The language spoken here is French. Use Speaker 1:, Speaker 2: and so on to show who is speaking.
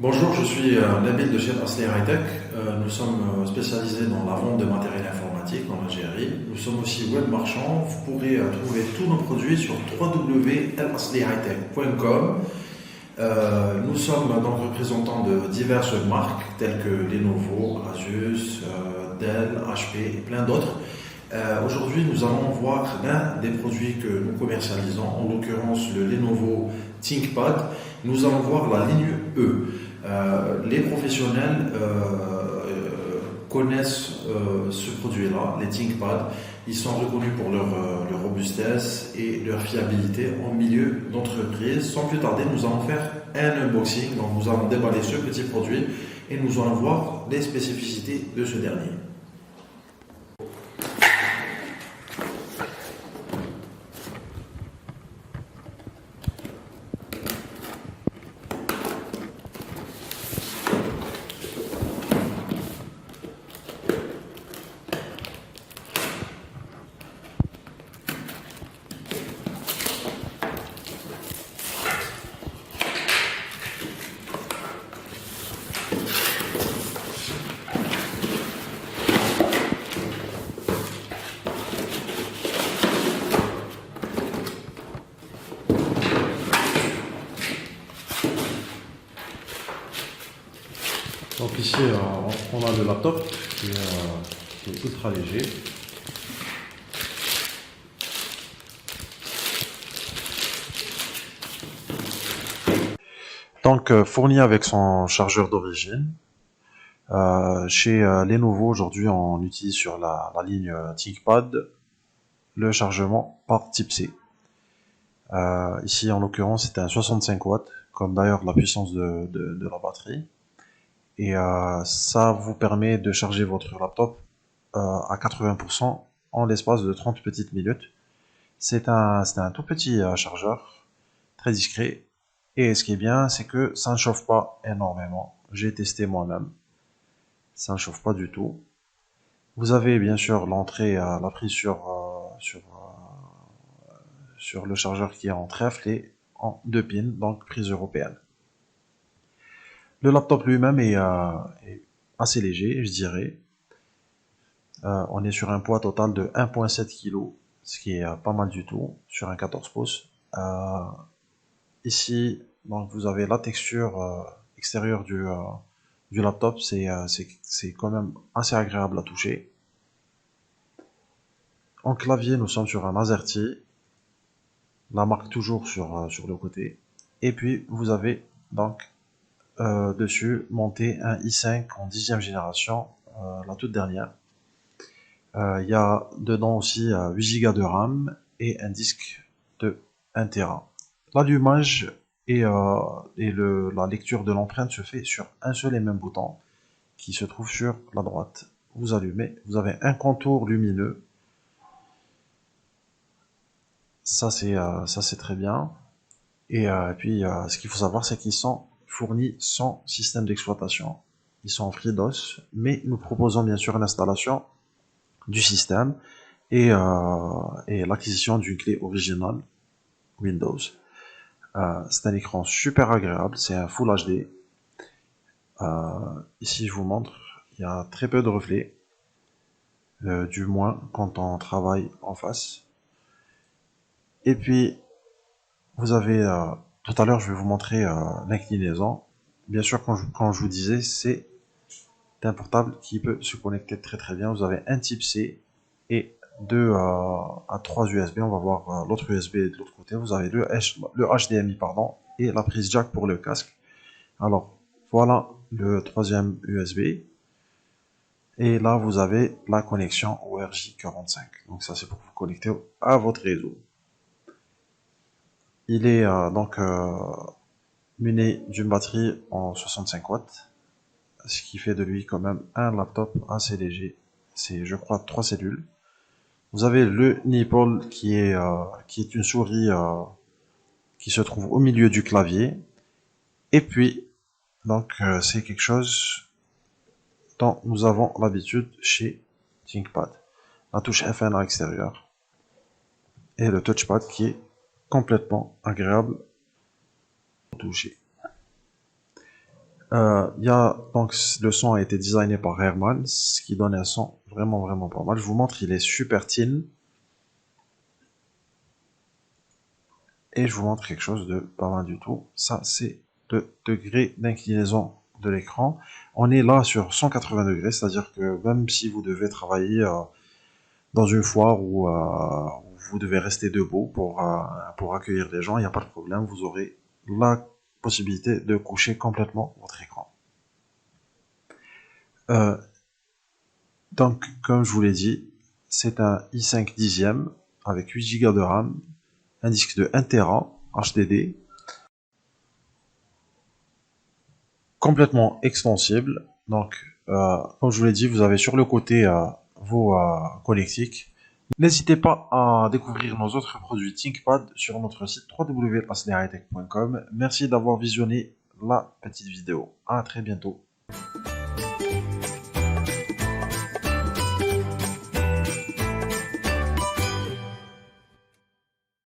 Speaker 1: Bonjour, je suis Nabil de chez Asli Hightech. Nous sommes spécialisés dans la vente de matériel informatique en Algérie. Nous sommes aussi web marchands. Vous pourrez trouver tous nos produits sur www.aslihightech.com. Nous sommes donc représentants de diverses marques telles que Lenovo, Asus, Dell, HP et plein d'autres. Aujourd'hui, nous allons voir l'un des produits que nous commercialisons, en l'occurrence le Lenovo ThinkPad. Nous allons voir la ligne E. Les professionnels connaissent ce produit-là, les ThinkPad. Ils sont reconnus pour leur robustesse et leur fiabilité en milieu d'entreprise. Sans plus tarder, nous allons faire un unboxing. Donc, nous allons déballer ce petit produit et nous allons voir les spécificités de ce dernier.
Speaker 2: Donc ici, on a le laptop qui est ultra léger. Donc fourni avec son chargeur d'origine. Chez Lenovo, aujourd'hui, on utilise sur la ligne ThinkPad le chargement par type C. Ici, en l'occurrence, c'est un 65 watts, comme d'ailleurs la puissance de la batterie. Et ça vous permet de charger votre laptop à 80% en l'espace de 30 petites minutes. C'est un tout petit chargeur, très discret. Et ce qui est bien, c'est que ça ne chauffe pas énormément. J'ai testé moi-même. Ça ne chauffe pas du tout. Vous avez bien sûr l'entrée, la prise sur le chargeur qui est en trèfle et en 2 pins, donc prise européenne. Le laptop lui-même est assez léger, je dirais. On est sur un poids total de 1,7 kg, ce qui est pas mal du tout, sur un 14 pouces. Ici, donc vous avez la texture extérieure du laptop, c'est quand même assez agréable à toucher. En clavier, nous sommes sur un AZERTY, la marque toujours sur le côté. Et puis, vous avez donc dessus monté un i5 en 10e génération, la toute dernière. Il y a dedans aussi 8 Go de RAM et un disque de 1 Tera. L'allumage et la lecture de l'empreinte se fait sur un seul et même bouton qui se trouve sur la droite. Vous allumez, vous avez un contour lumineux. Ça c'est très bien. Et puis ce qu'il faut savoir, c'est qu'ils sont fournis sans système d'exploitation. Ils sont en FreeDOS, mais nous proposons bien sûr l'installation du système et l'acquisition d'une clé originale Windows. C'est un écran super agréable, c'est un Full HD. Ici je vous montre, il y a très peu de reflets, du moins quand on travaille en face. Et puis vous avez, tout à l'heure je vais vous montrer l'inclinaison. Bien sûr quand je vous disais, c'est un portable qui peut se connecter très très bien. Vous avez un type C et 2 à 3 USB. On va voir l'autre USB de l'autre côté. Vous avez le HDMI pardon, et la prise jack pour le casque. Alors voilà le troisième USB. Et là vous avez la connexion au RJ45. Donc ça c'est pour vous connecter à votre réseau. Il est muni d'une batterie en 65 watts. Ce qui fait de lui quand même un laptop assez léger. C'est, je crois, 3 cellules. Vous avez le Nipple qui est une souris qui se trouve au milieu du clavier. Et puis, donc, c'est quelque chose dont nous avons l'habitude chez ThinkPad. La touche F1 à l'extérieur et le touchpad qui est complètement agréable à toucher. Donc le son a été designé par Herman, ce qui donne un son vraiment vraiment pas mal. Je vous montre, il est super thin et je vous montre quelque chose de pas mal du tout. Ça c'est le degré d'inclinaison de l'écran. On est là sur 180 degrés, c'est-à-dire que même si vous devez travailler dans une foire où vous devez rester debout pour accueillir des gens, il n'y a pas de problème, vous aurez la possibilité de coucher complètement votre écran. Euh, Donc, comme je vous l'ai dit, c'est un i5 dixième avec 8 Go de RAM, un disque de 1 Tera HDD, complètement extensible. Donc, comme je vous l'ai dit, vous avez sur le côté vos connectiques. N'hésitez pas à découvrir nos autres produits ThinkPad sur notre site www.asleritech.com. Merci d'avoir visionné la petite vidéo. À très bientôt.